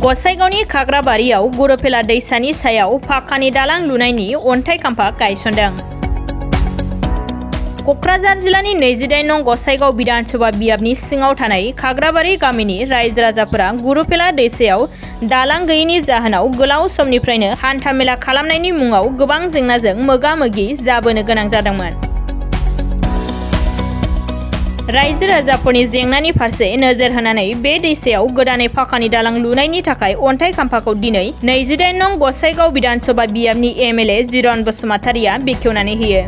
गसाइगावनि खाग्राबारियाव गुरुफेला दैसानि सायाव फाखानि दालां लुनायनि अन्थाइ खाम्फा गायसनदों। कक्राझार जिल्लानि 28 नं गसाइगाव विधानसभा बियाबनि सिङाव थानाय खाग्राबारि गामिनि रायजो राजाफोरा गुरुफेला दैसायाव दालां गैयैनि जाहोनाव गोलाव समनिफ्रायनो हान्थामेला खालामनायनि मुङाव गोबां जेंनाजों मोगा-मोगि जाबोनो गोनां जादोंमोन। रायजो राजाफोरनि जेंनानि फारसे नोजोर होनानै बे दैसायाव गोदानै फाखानि दालां लुनायनि थाखाय अन्थाइ खाम्फाखौ दिनै 28 नं गसाइगाव विधानसभा बियाबनि एमएलए जिरन बसुमतारिया बेखेवनानै होयो।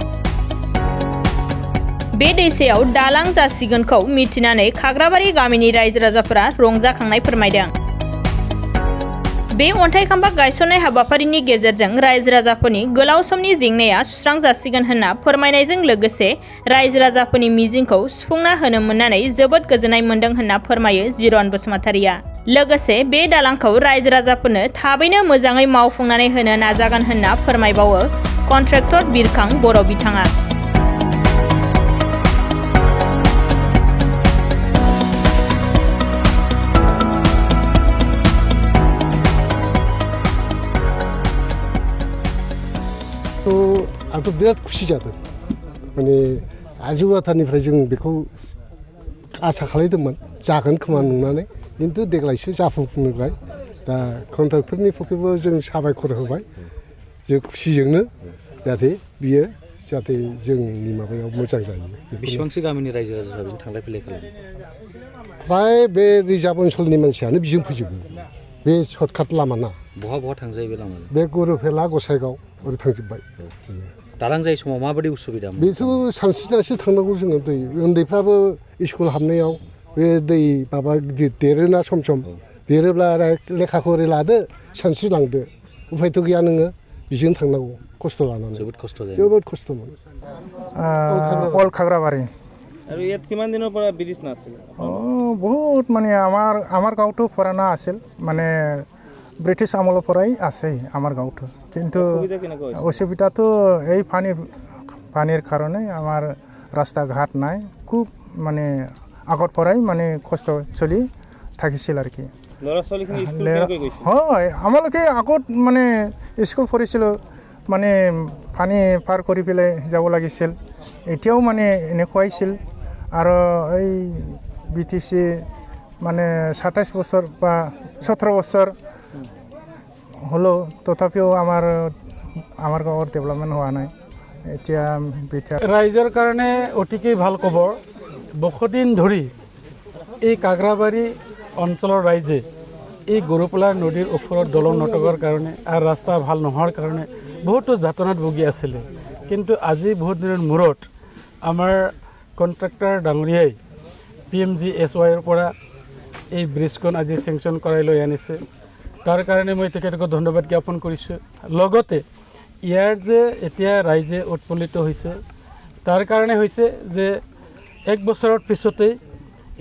बे दैसायाव दालां जासिगोनखौ मिथिनानै खाग्राबारि गामिनि रायजो राजाफोरा रंजाखांनाय फोरमायदों। बे अन्थाइ खाम्फा गायसननाय हाबाफारिनि गेजेरजों रायजो राजाफोरनि गोलाव समनि जेंनाया सुस्रांजासिगोन होनना फोरमायनायजों लोगोसे रायजो राजाफोरनि मिजिंखौ सुफुंना होनो मोननानै जोबोद गोजोननाय मोनदों होनना फोरमायो जिरन बसुमतारिया। लोगोसे बे दालांखौ रायजो राजाफोरनो थाबैनो मोजाङै मावफुंनानै होनो नाजागोन होनना फोरमायबावो कन्ट्रेक्टर बिरखां बर' बिथाङा। आंथ' बिराद खुसि जादों माने आजौ आथानिफ्राय जों बेखौ आसा खालामदोंमोन जागोन खोमा नंनानै खिन्थु देग्लायसो जाफुंफुंबाय। दा कन्ट्राक्टरनि पक्षेबो जों साबायखर होबाय जों खुसिजोंनो जाहाथे बियो जाहाथे जोंनि माबायाव मोजां जायो। बेसेबांसो गामिनि रायजो राजाफ्रा बिजों थांलाय फैलाय खालामो? फ्राय बे रिजार्भ ओनसोलनि मानसियानो बिजों फैजोबो। बे सर्टकाट लामा ना। बहा थांजायो बे लामा? बे गुरुफेला गसाइगाव ओरै थांजोब्बाय। दालां जायै समाव माबायदि उसुबिदा? बेथ' सानस्रिनासो थांनांगौ जोङो दै उन्दैफ्राबो स्कुल हाबनायाव बे दै माबा गिदिर देरोना सम सम देरोब्ला लेखाखौ ओरै लादो सानस्रिलांदो उफायथ' गैया नोङो बिजों थांनांगौ खस्थ' लानानै। जोबोद खस्थ' जायो। जोबोद खस्थ'मोन। অল খাগৰাবাৰী আৰু ইয়াত কিমান দিনৰ পৰা ব্ৰিজ নাছিল? বহুত মানে আমাৰ গাঁৱতো পুৰণা আছিল মানে ব্ৰিটিছ আমলৰ পৰাই আছে আমাৰ গাঁৱতো কিন্তু অসুবিধাটো এই পানীৰ কাৰণে আমাৰ ৰাস্তা ঘাট নাই খুব মানে আগৰ পৰাই মানে কষ্ট চলি থাকিছিল আৰু কি। ল'ৰা ছোৱালীখিনি স্কুল কেনেকৈ গৈছিল? হয় আমালোকে আগত মানে স্কুল পঢ়িছিলোঁ মানে পানী পাৰ কৰি পেলাই যাব লাগিছিল এতিয়াও মানে এনেকুৱাই আছিল আৰু এই বিটিচি মানে 27 বছৰ বা 17 বছৰ হলো তথাপিও আমাৰ গাঁৱৰ ডেভেলপমেণ্ট হোৱা নাই। এতিয়া ৰাইজৰ কাৰণে অতিকৈ ভাল খবৰ। বহুদিন ধৰি এই কাগ্ৰাবাৰী অঞ্চলৰ ৰাইজে এই গৰুপলা নদীৰ ওপৰত দলং নথকাৰ কাৰণে আৰু ৰাস্তা ভাল নোহোৱাৰ কাৰণে বহুতো যাতনাত ভুগি আছিলে। কিন্তু আজি বহুত দিনৰ মূৰত আমাৰ কণ্ট্ৰাক্টৰ ডাঙৰীয়াই PMGSYৰ পৰা এই ব্ৰিজখন আজি চেংচন কৰাই লৈ আনিছে। তাৰ কাৰণে মই তেখেতক ধন্যবাদ জ্ঞাপন কৰিছোঁ। লগতে ইয়াৰ যে এতিয়া ৰাইজে উৎফুল্লিত হৈছে তাৰ কাৰণে হৈছে যে এক বছৰৰ পিছতেই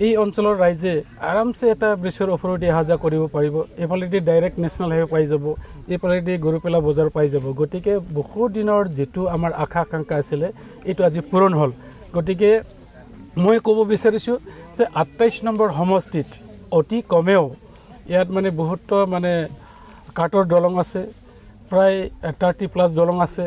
এই অঞ্চলৰ ৰাইজে আৰামছে এটা ব্ৰিজৰ ওপৰেদি অহা যোৱা কৰিব পাৰিব। এইফালেদি ডাইৰেক্ট নেশ্যনেল হাইৱে পাই যাব, এইফালেদি গৰুপেলা বজাৰ পাই যাব। গতিকে বহু দিনৰ যিটো আমাৰ আশা আকাংক্ষা আছিলে এইটো আজি পূৰণ হ'ল। গতিকে মই ক'ব বিচাৰিছোঁ যে 28 নম্বৰ সমষ্টিত অতি কমেও ইয়াত মানে বহুত মানে কাঠৰ দলং আছে, প্ৰায় 30+ দলং আছে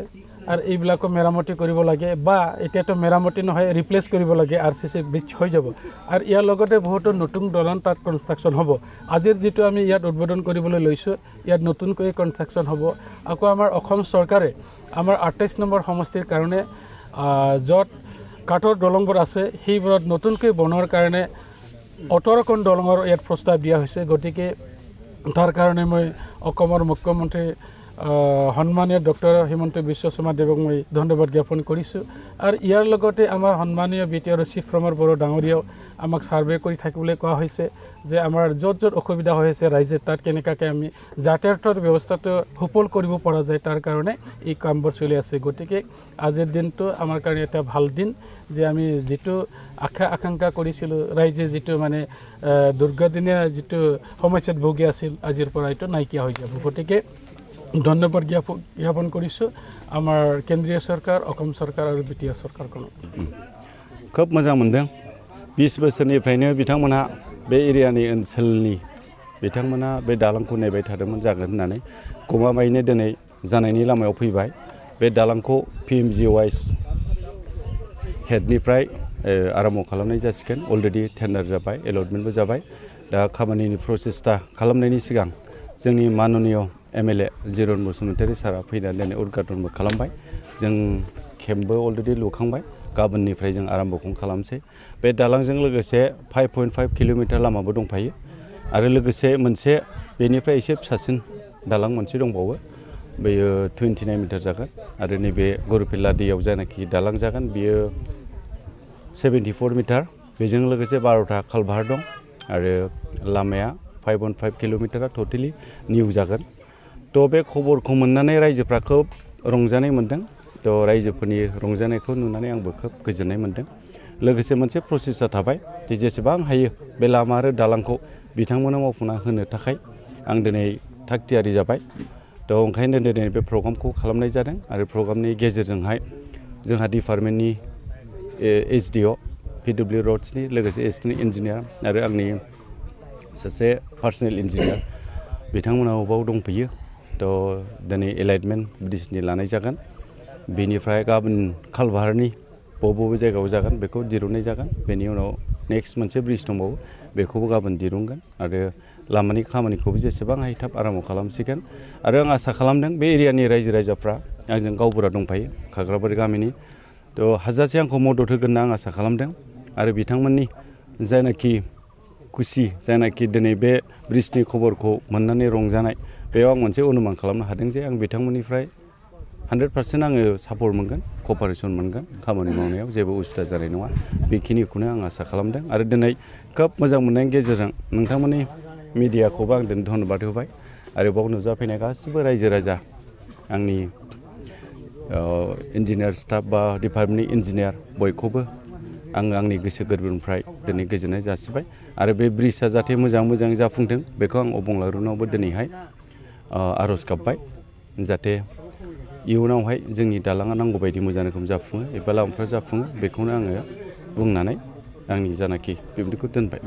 আৰু এইবিলাকো মেৰামতি কৰিব লাগে বা এতিয়াতো মেৰামতি নহয় ৰিপ্লেচ কৰিব লাগে RCC ব্ৰিজ হৈ যাব। আৰু ইয়াৰ লগতে বহুতো নতুন দলং তাত কনষ্ট্ৰাকশ্যন হ'ব। আজিৰ যিটো আমি ইয়াত উদ্বোধন কৰিবলৈ লৈছোঁ ইয়াত নতুনকৈ কনষ্ট্ৰাকশ্যন হ'ব। আকৌ আমাৰ অসম চৰকাৰে আমাৰ 28 নম্বৰ সমষ্টিৰ কাৰণে য'ত কাঠৰ দলংবোৰ আছে সেইবোৰত নতুনকৈ বনোৱাৰ কাৰণে 18খন দলঙৰ ইয়াত প্ৰস্তাৱ দিয়া হৈছে। গতিকে তাৰ কাৰণে মই অসমৰ মুখ্যমন্ত্ৰী সন্মানীয় ডক্টৰ হিমন্ত বিশ্ব শৰ্মা দেৱক মই ধন্যবাদ জ্ঞাপন কৰিছোঁ। আৰু ইয়াৰ লগতে আমাৰ সন্মানীয় BTR চিফ প্ৰমৰ বড়ো ডাঙৰীয়াও আমাক ছাৰ্ভে কৰি থাকিবলৈ কোৱা হৈছে যে আমাৰ য'ত অসুবিধা হৈ আছে ৰাইজে তাত কেনেকৈ আমি যাতায়াতৰ ব্যৱস্থাটো সুফল কৰিব পৰা যায় তাৰ কাৰণে এই কামবোৰ চলি আছে। গতিকে আজিৰ দিনটো আমাৰ কাৰণে এটা ভাল দিন যে আমি যিটো আশা আকাংক্ষা কৰিছিলোঁ ৰাইজে যিটো মানে দীৰ্ঘদিনীয়া যিটো সমস্যাত ভুগি আছিল আজিৰ পৰা এইটো নাইকিয়া হৈ যাব। গতিকে ধন্যবাদ জ্ঞাপন কৰিছোঁ আমাৰ কেন্দ্ৰীয় চৰকাৰ, অসম চৰকাৰ আৰু BTR চৰকাৰখনক। खोब मोजां मोनदों। 20 बोसोरनिफ्रायनो बिथांमोनहा बे एरियानि ओनसोलनि बिथांमोना बे दालांखौ नेबाय थादोंमोन जागोन होननानै गमामायैनो दिनै जानायनि लामायाव फैबाय। बे दालांखौ PMGOIS हेडनिफ्राय आराम्भ खालामनाय जासिगोन। अलरेडि टेन्डार जाबाय, एलटमेन्टबो जाबाय। दा खामानिनि प्रसेसटा खालामनायनि सिगां जोंनि माननीय MLA जिरन बसुमतारी सारा फैनानै दिनै उद्घाटनबो खालामबाय। जों केम्पबो अलरेडि लुखांबाय। गाबोननिफ्राय जों आराम्भखौनो खालामसै। बे दालांजों लोगोसे 5.5 किल'मिटार लामाबो दंफायो आरो लोगोसे मोनसे बेनिफ्राय एसे फिसासिन दालां मोनसे दंबावो। बेयो 29 मिटार जागोन आरो नैबे गरुफिल्ला दैयाव जायनाखि दालां जागोन बियो 74 मिटार। बेजों लोगोसे 12टा कालभार दं आरो लामाया 5.5 किल'मिटारा टटेलि निउ जागोन। थ' बे खबरखौ मोननानै रायजोफ्रा खोब रंजानाय मोन्दों। थ' रायजोफोरनि रंजानायखौ नुनानै आंबो खोब गोजोननाय मोन्दों। लोगोसे मोनसे प्रसेसा थाबाय जे जेसेबां हायो बे लामा आरो दालांखौ बिथांमोना मावफुंना होनो थाखाय आं दिनै थाग थियारि जाबाय। थ' ओंखायनो दिनै बे प्रग्रामखौ खालामनाय जादों आरो प्रग्रामनि गेजेरजोंहाय जोंहा डिपार्टमेन्टनि SDO PW रड्सनि लोगोसे एसिस्टेन्ट इन्जिनियार आरो आंनि सासे पार्सनेल इन्जिनियार बिथांमोना बाव दंफैयो। थ' दिनै एलाइटमेन्ट ब्रिजनि लानाय जागोन। बेनिफ्राय गाबोन कालभारनि बबे जायगायाव जागोन बेखौ दिरुननाय जागोन। बेनि उनाव नेक्स्ट मोनसे ब्रिज दंबावो बेखौबो गाबोन दिरुनगोन आरो लामानि खामानिखौबो जेसेबां हायो थाब आराम्भ खालामसिगोन। आरो आं आसा खालामदों बे एरियानि रायजो राजाफ्रा आंजों गावबुरा दंफायो खाग्राबारि गामिनि। थ' हाजासे आंखौ मदद होगोन होनना आं आसा खालामदों आरो बिथांमोननि जायनाखि खुसि जायनाखि दिनै बे ब्रिजनि खबरखौ मोननानै रंजानाय बेयाव आं मोनसे अनुमान खालामनो हादों जे आं बिथांमोननिफ्राय 100% आङो सापर्ट मोनगोन, कपारेसन मोनगोन। खामानि मावनायाव जेबो उसुबिदा जानाय नङा। बेखिनिखौनो आं आसा खालामदों आरो दिनै खोब मोजां मोननायनि गेजेरजों नोंथांमोननि मिडियाखौबो आं दिनै धन्यबाद होबाय आरो बाव नुजाफैनाय गासिबो रायजो राजा आंनि इन्जिनियार स्टाफ बा डिपार्टमेन्टनि इन्जिनियार बयखौबो आङो आंनि गोसो गोरबोनिफ्राय दिनै गोजोननाय जासिबाय आरो बे ब्रिजआ जाहाथे मोजाङै जाफुंथों बेखौ आं अबंलावरिनावबो दिनैहाय आर'ज गाबबाय जाहाथे इयुनावहाय जोंनि दालाङा नांगौ बायदि मोजां रोखोम जाफुङो एबा लामाफ्रा जाफुङो बेखौनो आङो बुंनानै आंनि जानाखि बिबुंथिखौ दोनबाय।